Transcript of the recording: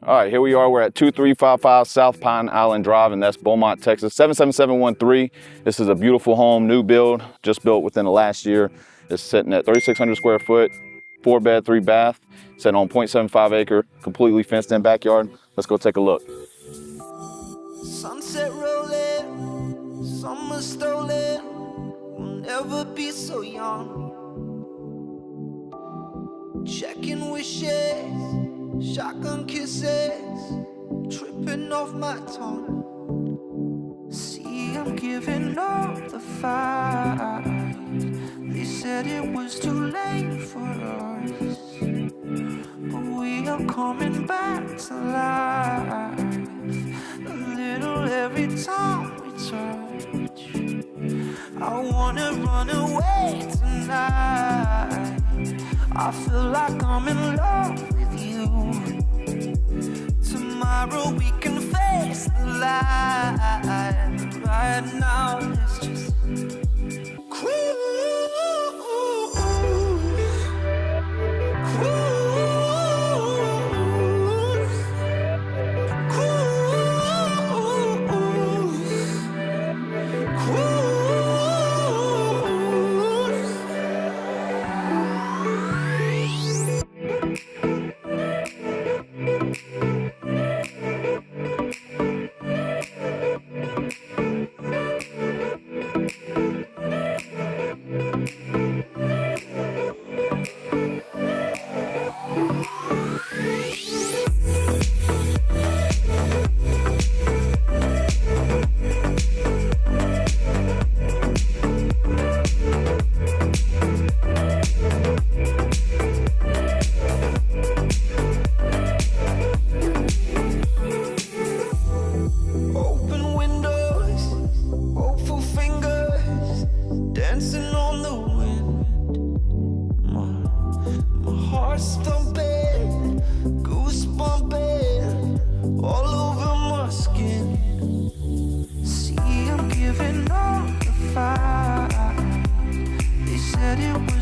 All right, here we are. We're at 2355 South Pine Island Drive, and that's Beaumont, Texas, 77713. This is a beautiful home, new build, just built within the last year. It's sitting at 3,600 square foot, 4 bed, 3 bath, sitting on 0.75 acre, completely fenced in backyard. Let's go take a look. Sunset rolling, summer stolen, we'll never be so young. Checking wishes, shotgun kisses, tripping off my tongue. See, I'm giving up the fight. They said it was too late for us, but we are coming back to life. A little every time we touch. I wanna run away tonight. I feel like I'm in love with you. Tomorrow we can face the light. Right now it's just cruise. Said it